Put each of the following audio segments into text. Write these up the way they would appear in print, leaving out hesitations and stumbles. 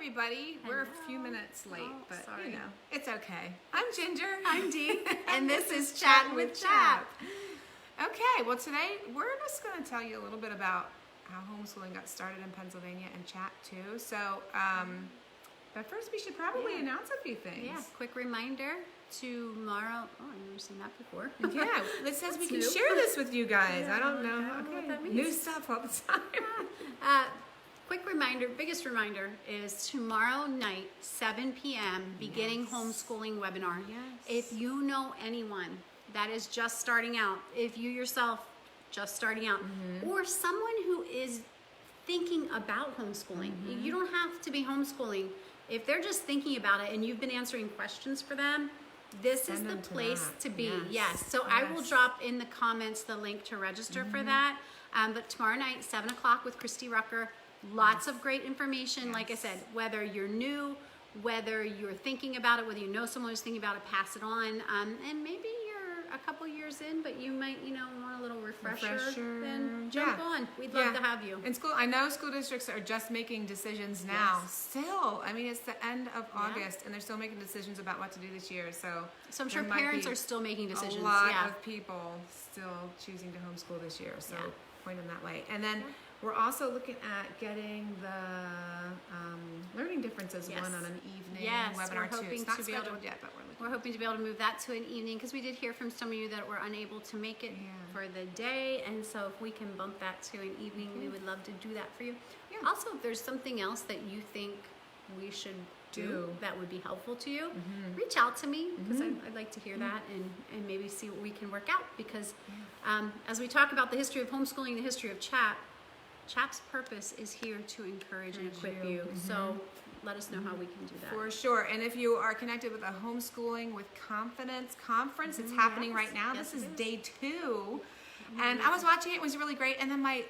everybody. We're a few minutes late, but sorry. you know, it's okay. I'm Ginger. I'm Dee, and this is Chattin with CHAP. Okay, well today we're just going to tell you a little bit about how homeschooling got started in Pennsylvania and CHAP too. So, but first we should probably announce a few things. Yeah, quick reminder, tomorrow, I've never seen that before. Yeah, it says we can new. share this with you guys. Yeah, I don't know. I don't know what that means. New stuff all the time. Quick reminder, biggest reminder is tomorrow night, 7 p.m., beginning homeschooling webinar. Yes. If you know anyone that is just starting out, if you yourself just starting out, or someone who is thinking about homeschooling, you don't have to be homeschooling. If they're just thinking about it and you've been answering questions for them, this is the place to be. Yes. So I will drop in the comments the link to register for that. But tomorrow night, 7 o'clock with Christy Rucker. Lots of great information. Like I said, whether you're new, whether you're thinking about it, whether you know someone who's thinking about it, pass it on. And maybe you're a couple years in, but you might, want a little refresher. Then jump on. We'd love to have you. And I know school districts are just making decisions now. Still, I mean, it's the end of August, and they're still making decisions about what to do this year. So I'm sure parents are still making decisions. A lot of people still choosing to homeschool this year. So point them that way. And then we're also looking at getting the learning differences one on an evening webinar too. It's not scheduled yet, but we're hoping to be able to move that to an evening because we did hear from some of you that were unable to make it for the day, and so if we can bump that to an evening, we would love to do that for you. Also, if there's something else that you think we should do that would be helpful to you, reach out to me because I'd like to hear that and maybe see what we can work out because as we talk about the history of homeschooling, the history of CHAP, CHAP's purpose is here to encourage and equip you. So let us know how we can do that. For sure. And if you are connected with a Homeschooling with Confidence conference, it's happening right now. This is day 2. And I was watching it. It was really great. And then my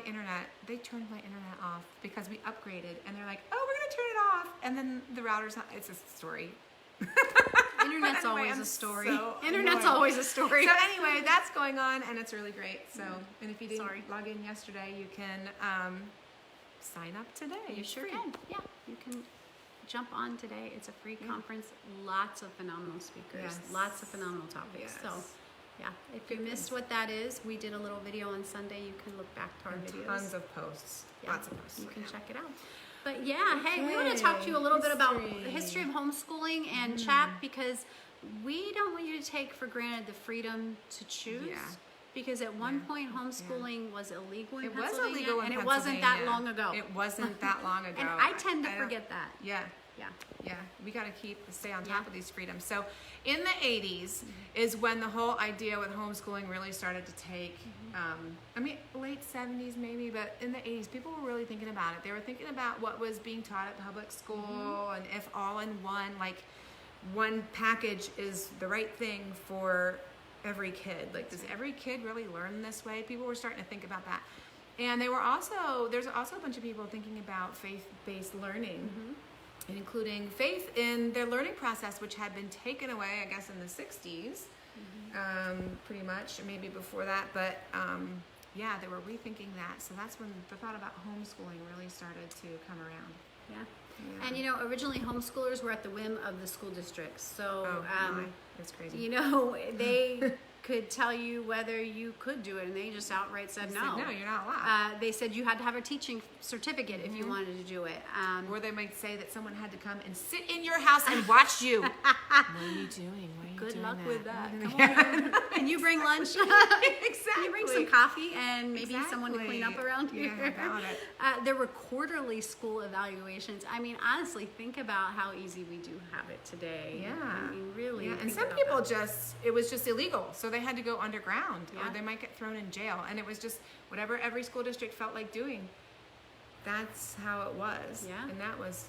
internet, they turned my internet off because we upgraded. And they're like, oh, we're going to turn it off. And then the router's not, it's a story. Internet's always a story. Internet's always a story. So anyway, that's going on, and it's really great. So, and if you didn't log in yesterday, you can sign up today. You sure can. Yeah, you can jump on today. It's a free conference. Lots of phenomenal speakers. Lots of phenomenal topics. So, yeah, if you missed what that is, we did a little video on Sunday. You can look back to our videos. Tons of posts. Lots of posts. You can check it out. But hey, we want to talk to you a little bit about the history of homeschooling and CHAP because we don't want you to take for granted the freedom to choose. Because at one point, homeschooling was illegal in Pennsylvania. It was illegal in and Pennsylvania. it wasn't that long ago. It wasn't that long ago. And I tend to forget that. Yeah. We got to stay on top of these freedoms. So in the 80s is when the whole idea with homeschooling really started to take, I mean, late 70s maybe, but in the 80s, people were really thinking about it. They were thinking about what was being taught at public school and if all in one, like one package is the right thing for every kid. Like, does every kid really learn this way? People were starting to think about that. And there's also a bunch of people thinking about faith-based learning. Including faith in their learning process, which had been taken away, I guess, in the 60s, pretty much, maybe before that. But they were rethinking that. So that's when the thought about homeschooling really started to come around. And originally homeschoolers were at the whim of the school districts. So that's crazy. They could tell you whether you could do it, and they just outright said no. No, you're not allowed. They said you had to have a teaching certificate if you wanted to do it. Or they might say that someone had to come and sit in your house and watch you. What are you doing? Good luck with that. Come on. Can you bring lunch? Exactly. Can you bring some coffee and maybe someone to clean up around here? Yeah, about it. There were quarterly school evaluations. I mean, honestly, think about how easy we do have it today. Yeah. I mean, really. Yeah. And some people it was just illegal. So they had to go underground or they might get thrown in jail. And it was just whatever every school district felt like doing. That's how it was. Yeah. And that was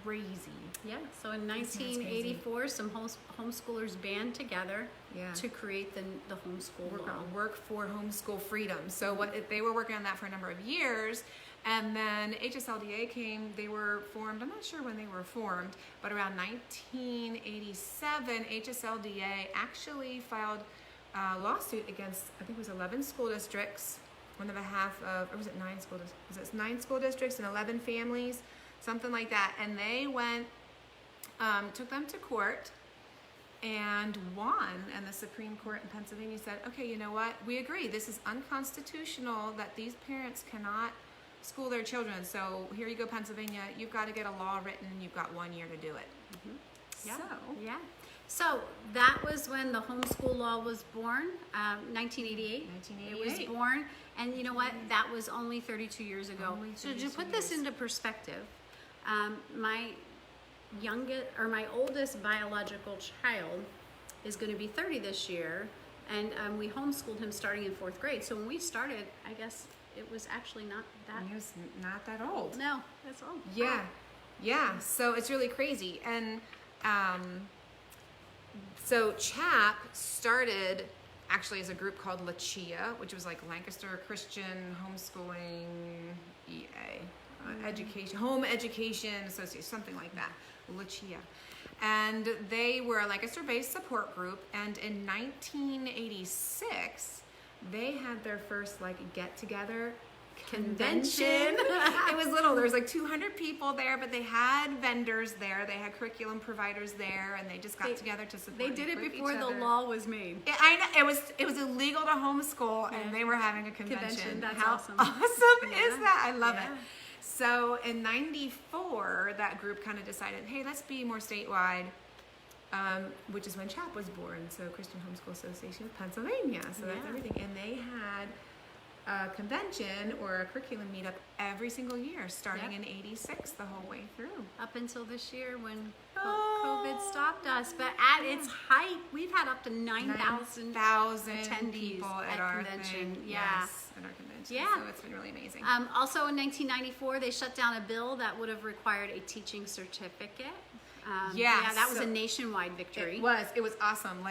crazy. Yeah. So in 1984, some homeschoolers band together to create the homeschool We're law. going to work for homeschool freedom. So they were working on that for a number of years. And then HSLDA came, they were formed, I'm not sure when they were formed, but around 1987, HSLDA actually filed a lawsuit against, I think it was 11 school districts on the behalf of, or was it 9 school districts? Was it 9 school districts and 11 families something like that. And they went, took them to court and won. And the Supreme Court in Pennsylvania said, okay, you know what? We agree. This is unconstitutional that these parents cannot school their children. So here you go, Pennsylvania. You've got to get a law written. You've got 1 year to do it. Yeah. So, Yeah. So that was when the homeschool law was born, 1988. 1988. It was born, and you know what? That was only 32 years ago. So to put this into perspective, my oldest biological child is going to be 30 this year, and we homeschooled him starting in 4th grade. So when we started, I guess it was actually not that. He was not that old. No, that's old. Yeah. Yeah. So it's really crazy. And so CHAP started actually as a group called LaChia, which was like Lancaster Christian Homeschooling EA, Home Education Association, something like that, LaChia. And they were a Lancaster-based support group. And in 1986, they had their first get-together convention. It was little. There was 200 people there, but they had vendors there. They had curriculum providers there, and they just got together to support. They did it before the law was made. I know it was illegal to homeschool, and they were having a convention. That's How awesome. Awesome is that? I love it. So in '94, that group kind of decided, hey, let's be more statewide. Which is when CHAP was born, so Christian Homeschool Association of Pennsylvania. So that's everything. And they had a convention or a curriculum meetup every single year, starting in '86 the whole way through. Up until this year when COVID stopped us. But at its height, we've had up to 9,000 attendees people at our convention. thing. Yeah. Yes, at our convention. Yeah. So it's been really amazing. Also in 1994, they shut down a bill that would have required a teaching certificate. That was a nationwide victory. It was awesome.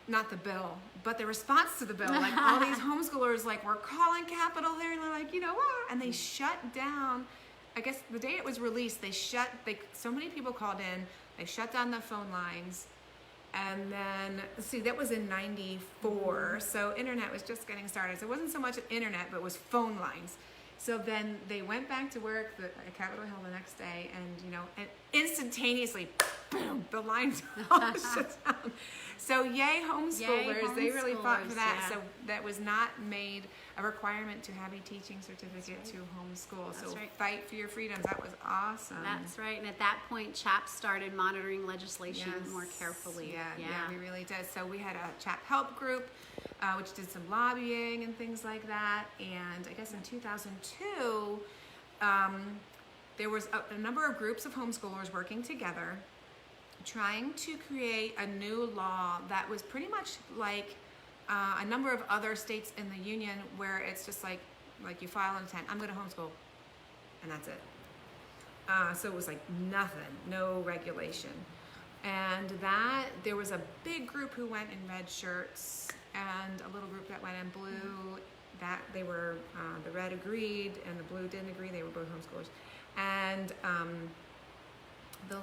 Not the bill, but the response to the bill. All these homeschoolers were calling Capitol there, and they're like, you know what? And they shut down. I guess the day it was released, so many people called in. They shut down the phone lines, and then that was in '94. So internet was just getting started. So it wasn't so much internet, but it was phone lines. So then they went back to work at Capitol Hill the next day, and and instantaneously, boom, the lines all shut down. So yay homeschoolers, they really fought for that. Yeah. So that was not made a requirement to have a teaching certificate to homeschool. That's right. Fight for your freedoms. That was awesome. That's right. And at that point, CHAP started monitoring legislation more carefully. Yeah, we really did. So we had a CHAP help group, which did some lobbying and things like that. And I guess in 2002, there was a number of groups of homeschoolers working together, trying to create a new law that was pretty much like a number of other states in the union, where it's just like you file an intent, I'm going to homeschool, and that's it. So it was nothing, no regulation. And there was a big group who went in red shirts, and a little group that went in blue. That they were, the red agreed and the blue didn't agree. They were both homeschoolers. And the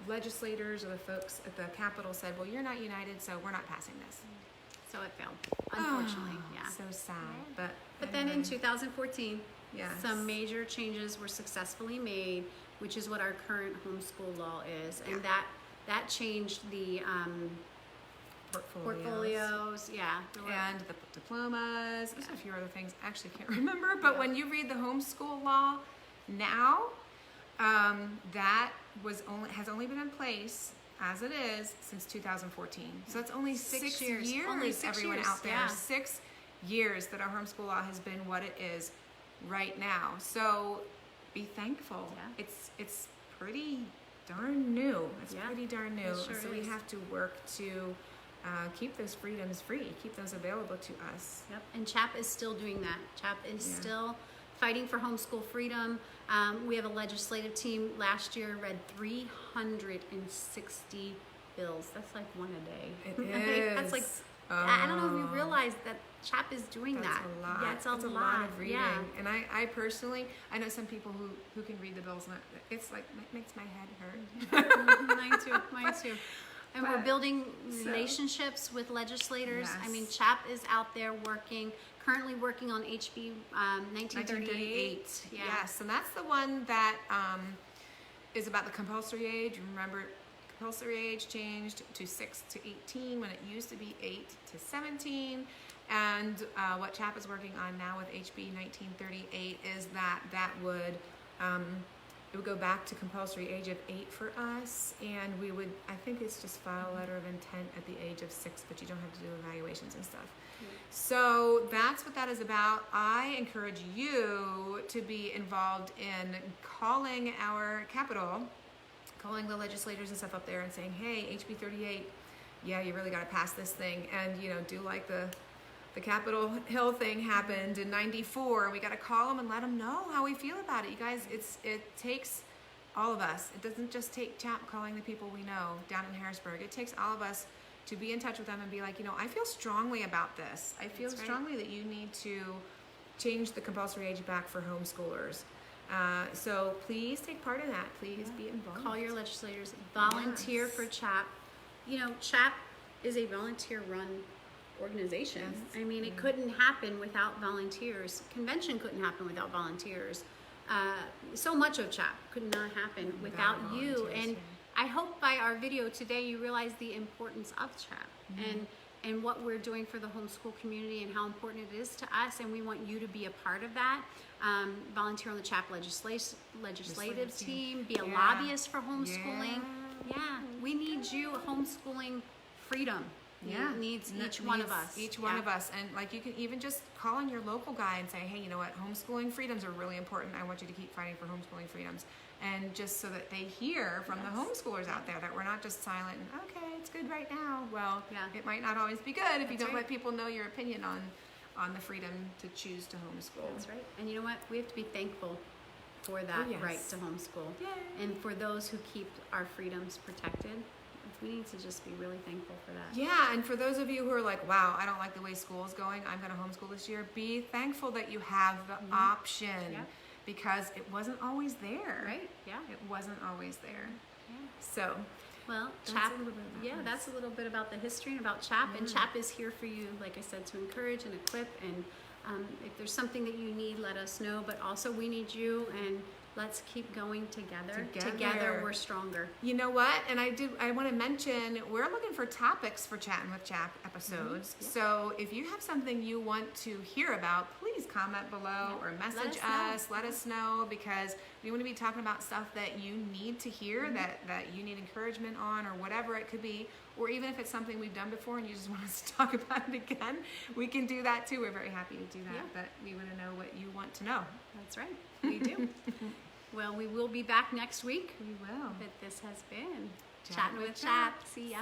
legislators or the folks at the Capitol said, well, you're not united, so we're not passing this. So it failed, unfortunately. So sad. But then in 2014, yes, some major changes were successfully made, which is what our current homeschool law is. And that changed the portfolios, and the diplomas. There's a few other things I actually can't remember. But when you read the homeschool law now, that has only been in place as it is since 2014. So it's only 6 years. Only 6 everyone years, out there, 6 years that our homeschool law has been what it is right now. So be thankful. Yeah. It's pretty darn new. It's Yeah. pretty darn new. It sure So we is. have to work to keep those freedoms free, keep those available to us. Yep. And CHAP is still doing that. CHAP is still fighting for homeschool freedom. We have a legislative team. Last year read 360 bills. That's like one a day. It is. That's I don't know if you realize that CHAP is doing That's that. a lot. Yeah, it's a lot of reading. Yeah. And I personally, I know some people who can read the bills, and it's it makes my head hurt. Mine too. And we're building relationships with legislators. Yes. I mean, CHAP is out there working. currently working on HB 1938. Yeah. Yes, and that's the one that is about the compulsory age. Remember, compulsory age changed to 6 to 18 when it used to be 8 to 17. And what CHAP is working on now with HB 1938 is that it would go back to compulsory age of 8 for us, and we would, I think it's just file a letter of intent at the age of 6, but you don't have to do evaluations and stuff. So that's what that is about. I encourage you to be involved in calling our Capitol, calling the legislators and stuff up there and saying, hey, HB 38, yeah, you really got to pass this thing. And, you know, do like the Capitol Hill thing happened in '94. We got to call them and let them know how we feel about it. You guys, it takes all of us. It doesn't just take CHAP calling the people we know down in Harrisburg. It takes all of us to be in touch with them and be like, you know, I feel strongly about this. I feel strongly that you need to change the compulsory age back for homeschoolers. So please take part in that. Please be involved. Call your legislators. Volunteer for CHAP. You know, CHAP is a volunteer-run organization. Yes. I mean, it couldn't happen without volunteers. Convention couldn't happen without volunteers. So much of CHAP could not happen without you. And I hope by our video today you realize the importance of CHAP and what we're doing for the homeschool community and how important it is to us, and we want you to be a part of that. Volunteer on the CHAP legislative team, be a lobbyist for homeschooling. Yeah, we need you. Homeschooling freedom. Needs each one of us. Each one of us. And like, you can even just call in your local guy and say, hey, you know what, homeschooling freedoms are really important. I want you to keep fighting for homeschooling freedoms. And just so that they hear from the homeschoolers out there that we're not just silent and, okay, it's good right now. Well, it might not always be good if you don't let people know your opinion on the freedom to choose to homeschool. That's right. And you know what? We have to be thankful for that right to homeschool. Yay. And for those who keep our freedoms protected. We need to just be really thankful for that. Yeah, and for those of you who are like, wow, I don't like the way school is going, I'm going to homeschool this year, be thankful that you have the option because it wasn't always there. Right, yeah. It wasn't always there. Yeah. So, well, CHAP, that's a little bit about the history and about CHAP, and CHAP is here for you, like I said, to encourage and equip, and if there's something that you need, let us know, but also we need you, and let's keep going together. Together we're stronger. You know what? And I want to mention, we're looking for topics for Chattin' with CHAP episodes. So if you have something you want to hear about, please comment below or message us. Let us know, because we want to be talking about stuff that you need to hear, that you need encouragement on, or whatever it could be. Or even if it's something we've done before and you just want us to talk about it again, we can do that too. We're very happy to do that. But we want to know what you want to know. That's right. We do. Well, we will be back next week. We will. But this has been Chattin' with CHAP. See ya.